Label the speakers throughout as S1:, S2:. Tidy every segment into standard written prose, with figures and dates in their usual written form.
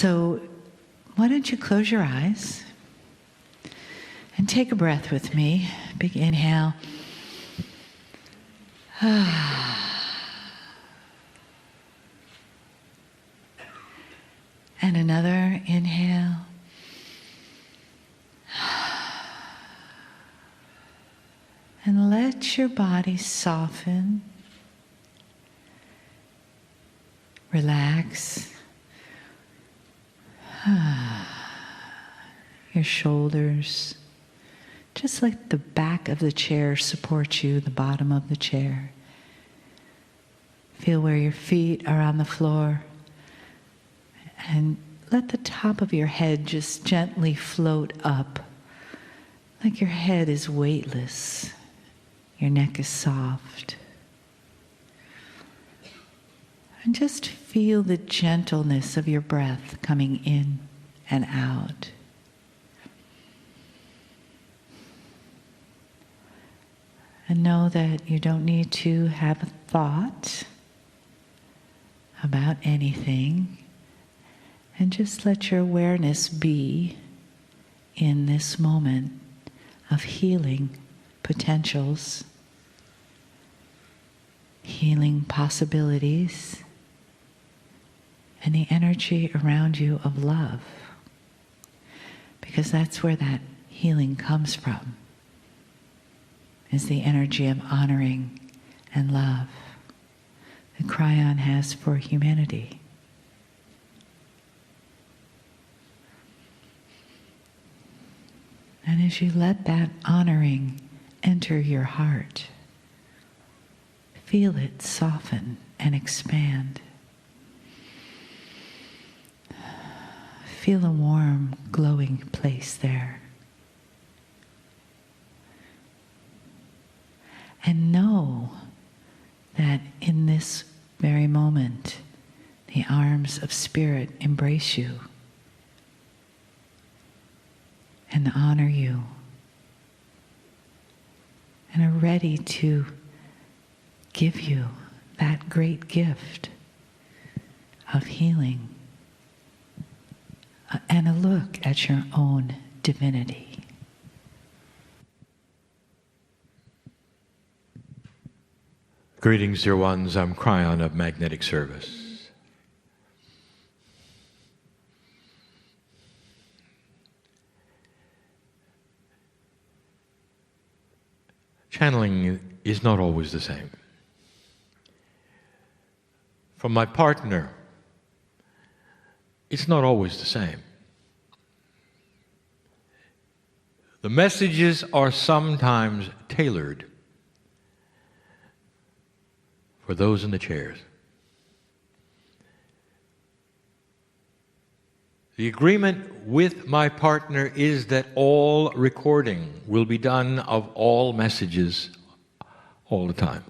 S1: So why don't you close your eyes and take a breath with me. Big inhale. And another inhale. And let your body soften. Relax. Your shoulders. Just let the back of the chair support you, the bottom of the chair. Feel where your feet are on the floor. And let the top of your head just gently float up, like your head is weightless. Your neck is soft. And just feel the gentleness of your breath coming in and out. And know that you don't need to have a thought about anything. And just let your awareness be in this moment of healing potentials, healing possibilities, and the energy around you of love. Because that's where that healing comes from, is the energy of honoring and love that Kryon has for humanity. And as you let that honoring enter your heart, feel it soften and expand. Feel a warm, glowing place there. And know that in this very moment, the arms of Spirit embrace you and honor you and are ready to give you that great gift of healing and a look at your own divinity.
S2: Greetings, dear ones. I'm Kryon of Magnetic Service. Channeling is not always the same. From my partner, it's not always the same. The messages are sometimes tailored for those in the chairs. The agreement with my partner is that all recording will be done of all messages all the time.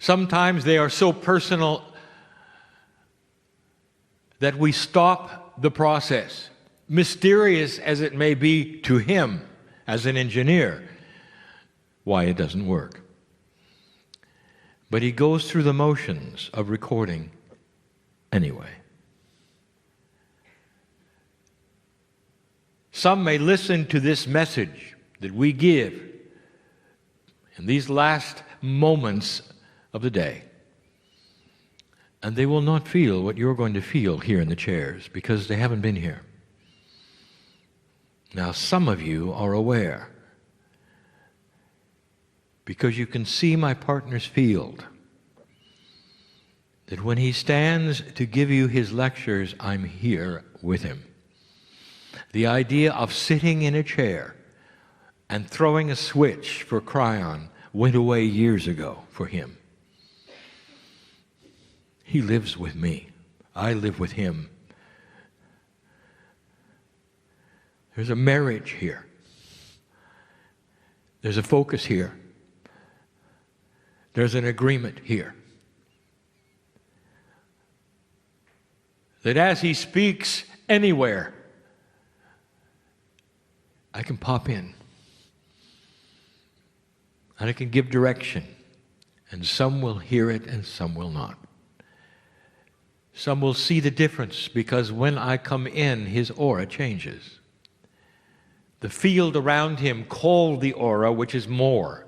S2: Sometimes they are so personal that we stop the process, mysterious as it may be to him as an engineer, why it doesn't work. But he goes through the motions of recording anyway. Some may listen to this message that we give in these last moments of the day, and they will not feel what you're going to feel here in the chairs because they haven't been here. Now, some of you are aware because you can see my partner's field, that when he stands to give you his lectures, I'm here with him. The idea of sitting in a chair and throwing a switch for Kryon went away years ago for him. He lives with me. I live with him. There's a marriage here. There's a focus here. There's an agreement here. That as he speaks anywhere, I can pop in. And I can give direction. And some will hear it and some will not. Some will see the difference because when I come in, his aura changes. The field around him, called the aura, which is more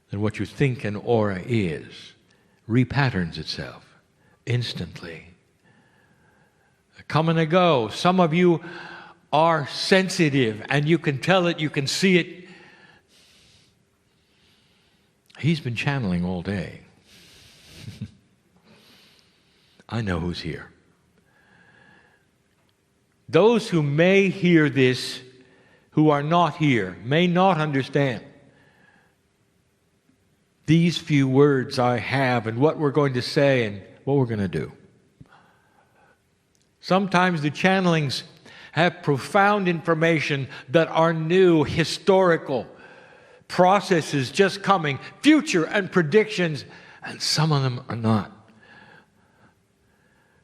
S2: than what you think an aura is, repatterns itself instantly. A come and a go. Some of you are sensitive and you can tell it, you can see it. He's been channeling all day. I know who's here. Those who may hear this, who are not here, may not understand these few words I have and what we're going to say and what we're going to do. Sometimes the channelings have profound information that are new, historical processes just coming, future and predictions, and some of them are not.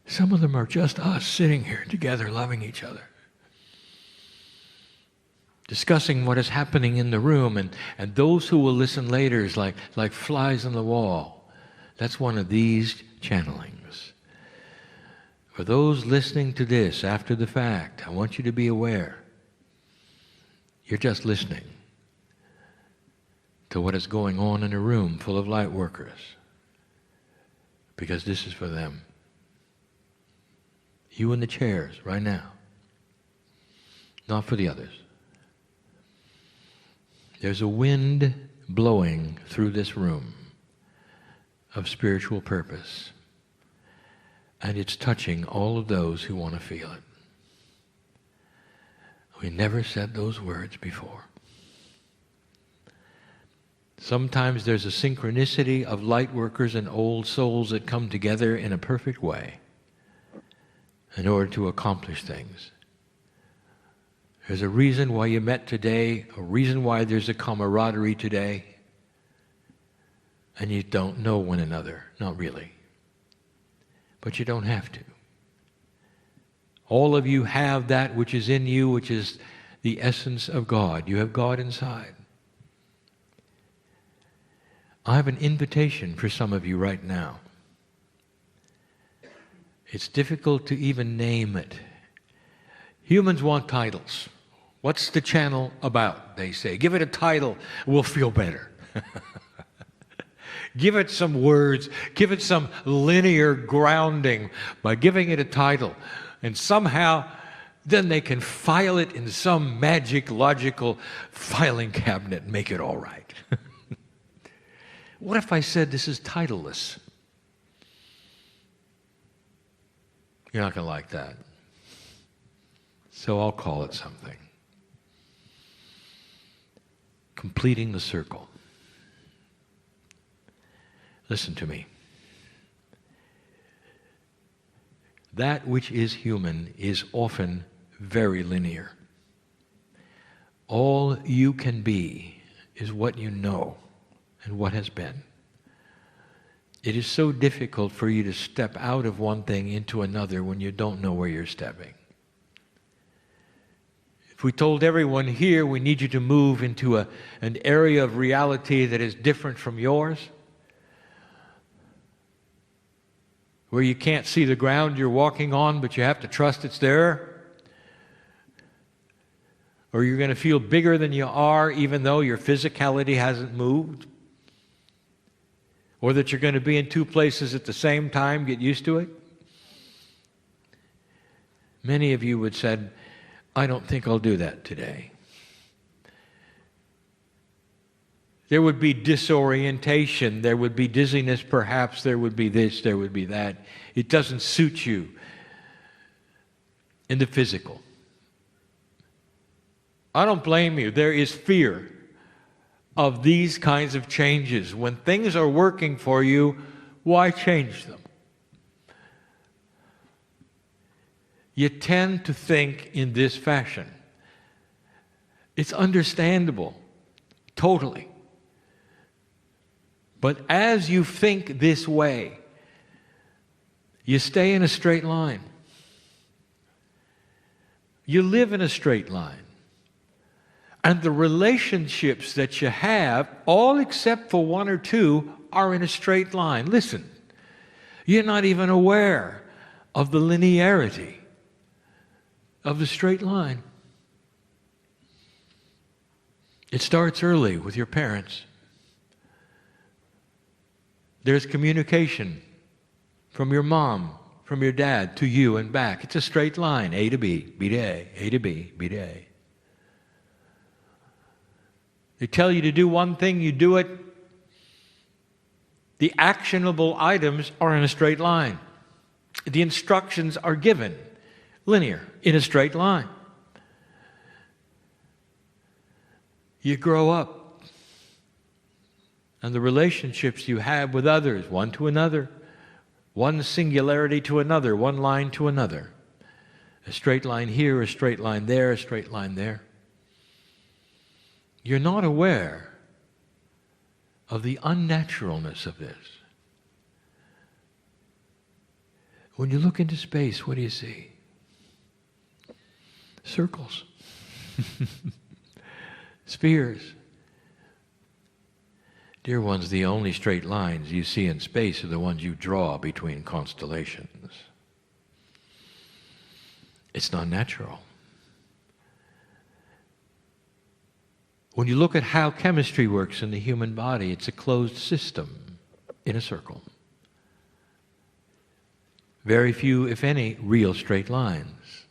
S2: Some of them are just us sitting here together, loving each other, discussing what is happening in the room, and those who will listen later is like flies on the wall. That's one of these channelings. For those listening to this after the fact, I want you to be aware you're just listening to what is going on in a room full of light workers, because this is for them. You in the chairs right now, not for the others. There's a wind blowing through this room of spiritual purpose, and it's touching all of those who want to feel it. We never said those words before. Sometimes there's a synchronicity of light workers and old souls that come together in a perfect way in order to accomplish things. There's a reason why you met today, a reason why there's a camaraderie today, and you don't know one another, not really. But you don't have to. All of you have that which is in you, which is the essence of God. You have God inside. I have an invitation for some of you right now. It's difficult to even name it. Humans want titles. What's the channel about, they say. Give it a title, we'll feel better. Give it some words, give it some linear grounding by giving it a title. And somehow, then they can file it in some magic, logical filing cabinet and make it all right. What if I said this is titleless? You're not going to like that. So I'll call it something. Completing the circle. Listen to me. That which is human is often very linear. All you can be is what you know and what has been. It is so difficult for you to step out of one thing into another when you don't know where you're stepping. If we told everyone here, we need you to move into an area of reality that is different from yours, where you can't see the ground you're walking on, but you have to trust it's there, or you're going to feel bigger than you are even though your physicality hasn't moved, or that you're going to be in two places at the same time, get used to it. Many of you would said, I don't think I'll do that today. There would be disorientation, there would be dizziness perhaps, there would be this, there would be that. It doesn't suit you in the physical. I don't blame you. There is fear of these kinds of changes. When things are working for you, why change them? You tend to think in this fashion. It's understandable, totally. But as you think this way, you stay in a straight line. You live in a straight line. And the relationships that you have, all except for one or two, are in a straight line. Listen, you're not even aware of the linearity of the straight line. It starts early with your parents. There's communication from your mom, from your dad to you and back. It's a straight line, A to B, B to A, A to B, B to A. They tell you to do one thing, you do it. The actionable items are in a straight line. The instructions are given, linear, in a straight line. You grow up, and the relationships you have with others, one to another, one singularity to another, one line to another. A straight line here, a straight line there, a straight line there. You're not aware of the unnaturalness of this. When you look into space, what do you see? Circles. Spheres. Dear ones, the only straight lines you see in space are the ones you draw between constellations. It's not natural. When you look at how chemistry works in the human body, it's a closed system in a circle. Very few, if any, real straight lines.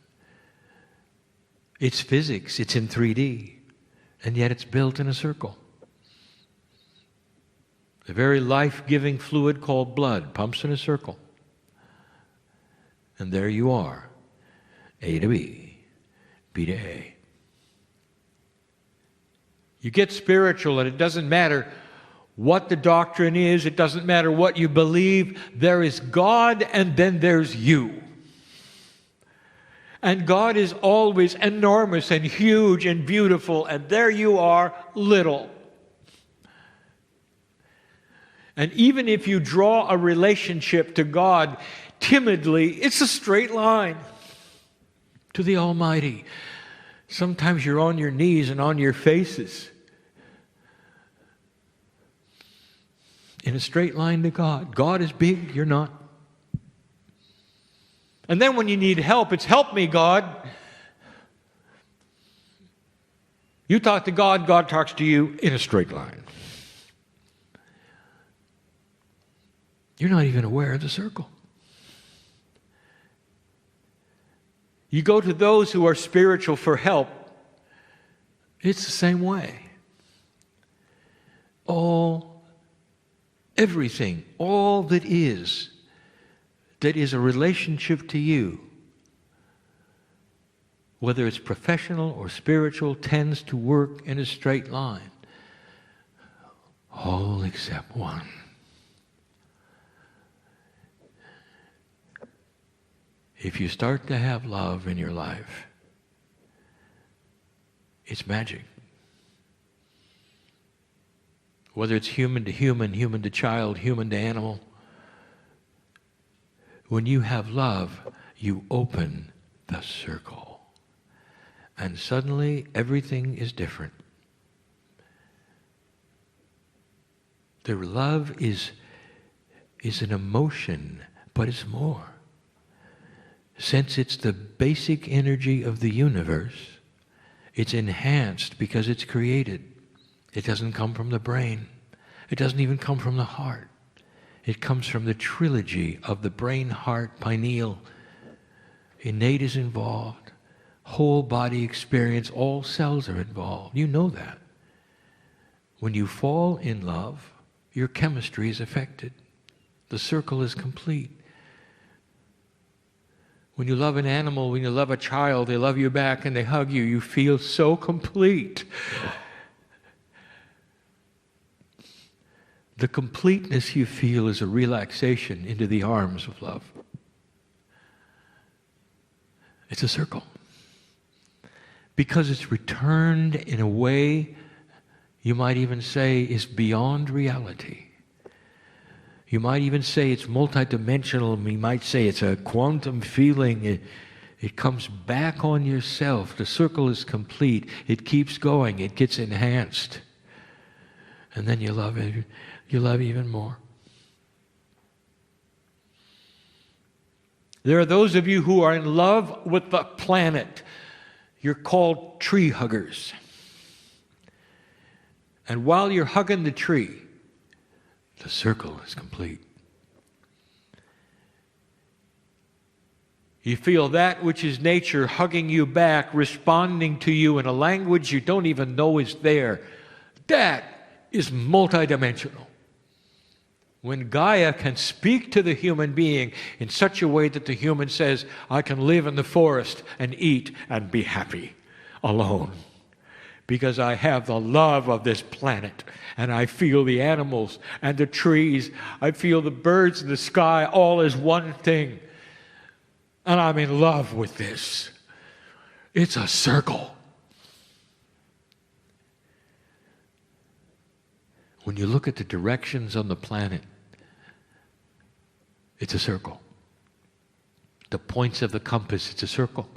S2: It's physics, it's in 3D, and yet it's built in a circle. The very life-giving fluid called blood pumps in a circle. And there you are, A to B, B to A. You get spiritual, and it doesn't matter what the doctrine is, it doesn't matter what you believe. There is God, and then there's you. And God is always enormous and huge and beautiful, and there you are, little. And even if you draw a relationship to God timidly, it's a straight line to the Almighty. Sometimes you're on your knees and on your faces in a straight line to God. God is big, you're not. And then when you need help, it's help me, God. You talk to God, God talks to you in a straight line. You're not even aware of the circle. You go to those who are spiritual for help, it's the same way. Everything, all that is a relationship to you, whether it's professional or spiritual, tends to work in a straight line. All except one. If you start to have love in your life, it's magic. Whether it's human to human, human to child, human to animal, when you have love, you open the circle. And suddenly everything is different. The love is an emotion, but it's more. Since it's the basic energy of the universe, it's enhanced because it's created. It doesn't come from the brain. It doesn't even come from the heart. It comes from the trilogy of the brain, heart, pineal. Innate is involved. Whole body experience, all cells are involved. You know that. When you fall in love, your chemistry is affected. The circle is complete. When you love an animal, when you love a child, they love you back and they hug you, you feel so complete. The completeness you feel is a relaxation into the arms of love. It's a circle. Because it's returned in a way you might even say is beyond reality. You might even say it's multidimensional. You might say it's a quantum feeling. It comes back on yourself. The circle is complete. It keeps going. It gets enhanced. And then you love it. you love even more. There are those of you who are in love with the planet. You're called tree huggers. And while you're hugging the tree, the circle is complete. You feel that which is nature hugging you back, responding to you in a language you don't even know is there. That is multidimensional. When Gaia can speak to the human being in such a way that the human says, I can live in the forest and eat and be happy alone, because I have the love of this planet, and I feel the animals and the trees, I feel the birds in the sky all as one thing, and I'm in love with this. It's a circle. When you look at the directions on the planet, it's a circle. The points of the compass, it's a circle.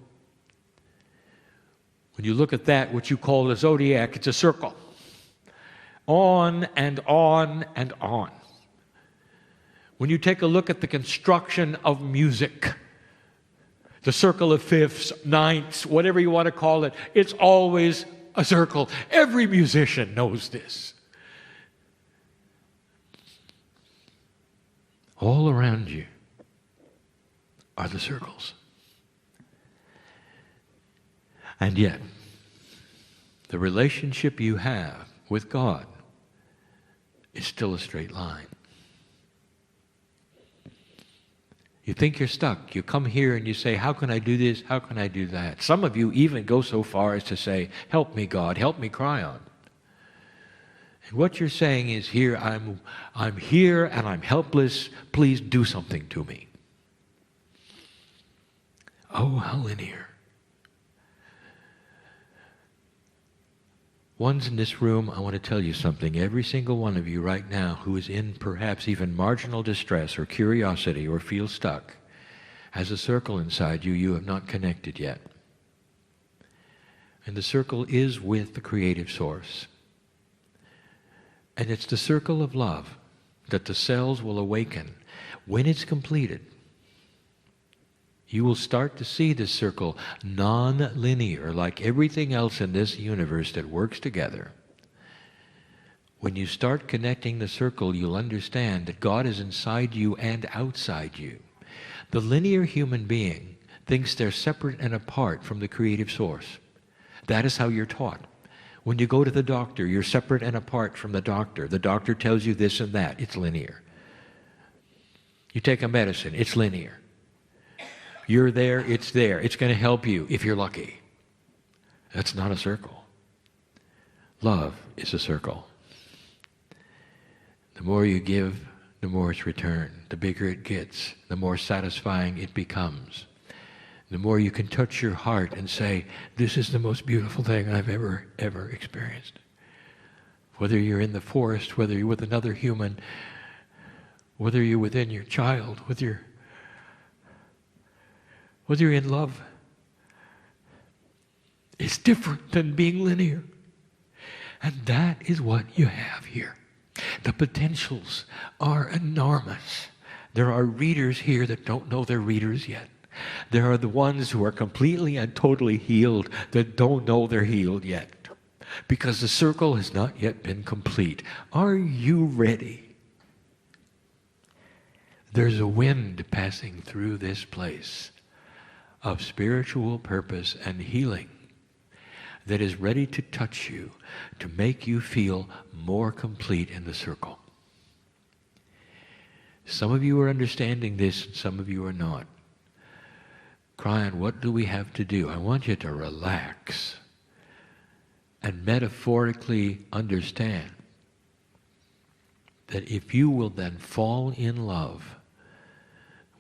S2: When you look at that, what you call the zodiac, it's a circle. On and on and on. When you take a look at the construction of music, the circle of fifths, ninths, whatever you want to call it, it's always a circle. Every musician knows this. All around you are the circles. And yet, the relationship you have with God is still a straight line. You think you're stuck. You come here and you say, how can I do this? How can I do that? Some of you even go so far as to say, help me, God, help me, Kryon. And what you're saying is, here, I'm here and I'm helpless. Please do something to me. Oh, how linear. Ones in this room, I want to tell you something. Every single one of you right now who is in perhaps even marginal distress or curiosity or feels stuck has a circle inside you you have not connected yet. And the circle is with the creative source. And it's the circle of love that the cells will awaken. When it's completed, you will start to see this circle non-linear, like everything else in this universe that works together. When you start connecting the circle, you'll understand that God is inside you and outside you. The linear human being thinks they're separate and apart from the creative source. That is how you're taught. When you go to the doctor, you're separate and apart from the doctor. The doctor tells you this and that. It's linear. You take a medicine. It's linear. You're there. It's there. It's going to help you if you're lucky. That's not a circle. Love is a circle. The more you give, the more it's returned. The bigger it gets, the more satisfying it becomes. The more you can touch your heart and say, this is the most beautiful thing I've ever experienced. Whether you're in the forest, whether you're with another human, whether you're within your child, whether you're in love, it's different than being linear. And that is what you have here. The potentials are enormous. There are readers here that don't know they're readers yet. There are the ones who are completely and totally healed that don't know they're healed yet, because the circle has not yet been complete. Are you ready? There's a wind passing through this place of spiritual purpose and healing that is ready to touch you, to make you feel more complete in the circle. Some of you are understanding this, and some of you are not. Kryon, what do we have to do? I want you to relax and metaphorically understand that if you will then fall in love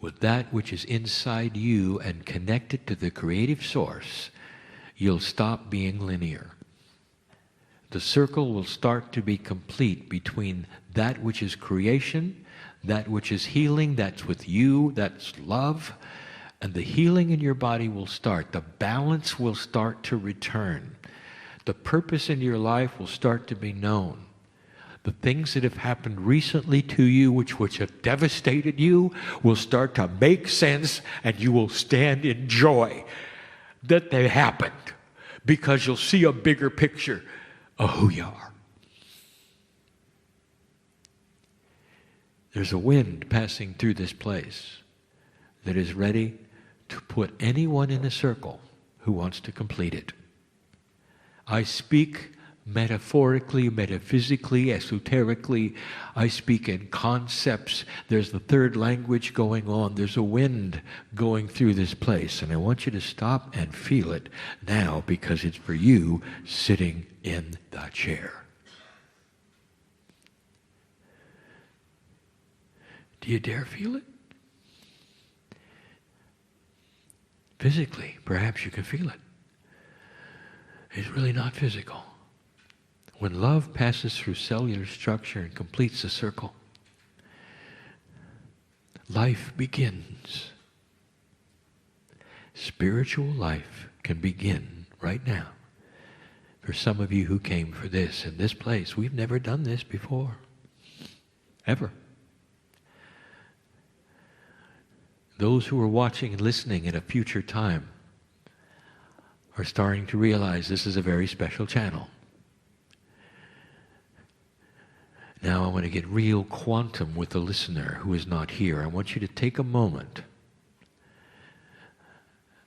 S2: with that which is inside you and connect it to the creative source, you'll stop being linear. The circle will start to be complete between that which is creation, that which is healing, that's with you, that's love, and the healing in your body will start. The balance will start to return. The purpose in your life will start to be known. The things that have happened recently to you, which have devastated you, will start to make sense, and you will stand in joy that they happened, because you'll see a bigger picture of who you are. There's a wind passing through this place that is ready to put anyone in a circle who wants to complete it. I speak metaphorically, metaphysically, esoterically. I speak in concepts. There's the third language going on. There's a wind going through this place. And I want you to stop and feel it now, because it's for you sitting in the chair. Do you dare feel it? Physically, perhaps you can feel it. It's really not physical. When love passes through cellular structure and completes the circle, life begins. Spiritual life can begin right now. For some of you who came for this in this place, we've never done this before. Ever. Those who are watching and listening at a future time are starting to realize this is a very special channel. Now I want to get real quantum with the listener who is not here. I want you to take a moment,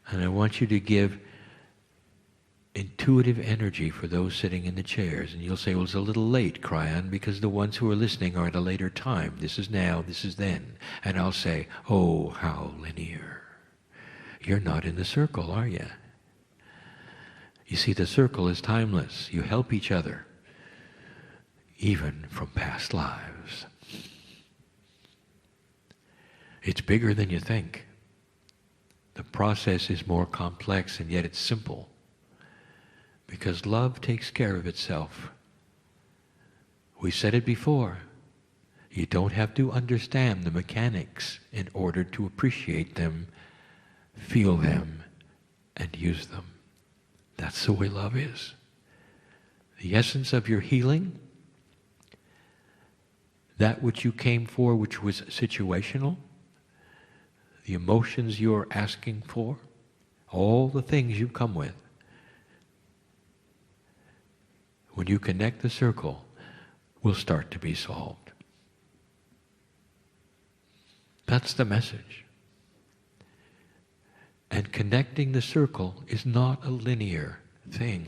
S2: and I want you to give intuitive energy for those sitting in the chairs. And you'll say, well, it's a little late, Kryon, because the ones who are listening are at a later time. This is now, this is then. And I'll say, oh, how linear. You're not in the circle, are you? You see, the circle is timeless. You help each other, even from past lives. It's bigger than you think. The process is more complex, and yet it's simple. Because love takes care of itself. We said it before. You don't have to understand the mechanics in order to appreciate them, feel them, and use them. That's the way love is. The essence of your healing, that which you came for, which was situational, the emotions you're asking for, all the things you come with, when you connect the circle, will start to be solved. That's the message. And connecting the circle is not a linear thing.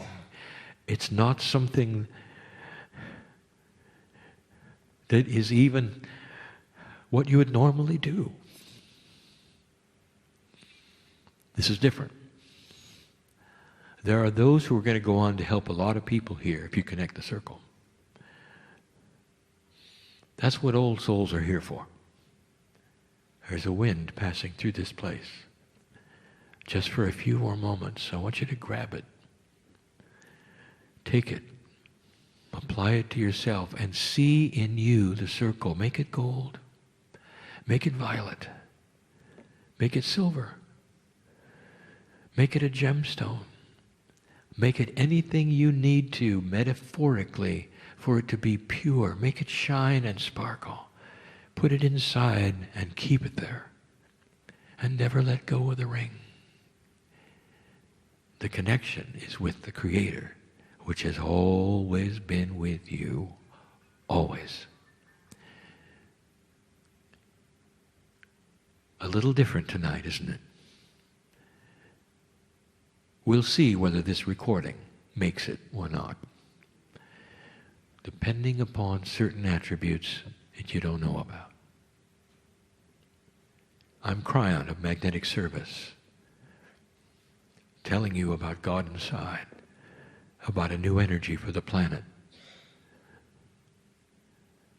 S2: It's not something that is even what you would normally do. This is different. There are those who are going to go on to help a lot of people here if you connect the circle. That's what old souls are here for. There's a wind passing through this place. Just for a few more moments, I want you to grab it. Take it. Apply it to yourself and see in you the circle. Make it gold. Make it violet. Make it silver. Make it a gemstone. Make it anything you need to, metaphorically, for it to be pure. Make it shine and sparkle. Put it inside and keep it there. And never let go of the ring. The connection is with the Creator, which has always been with you, always. A little different tonight, isn't it? We'll see whether this recording makes it or not, depending upon certain attributes that you don't know about. I'm Kryon of Magnetic Service, telling you about God inside, about a new energy for the planet,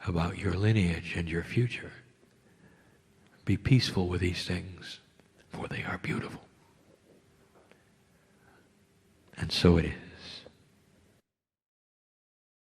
S2: about your lineage and your future. Be peaceful with these things, for they are beautiful. And so it is.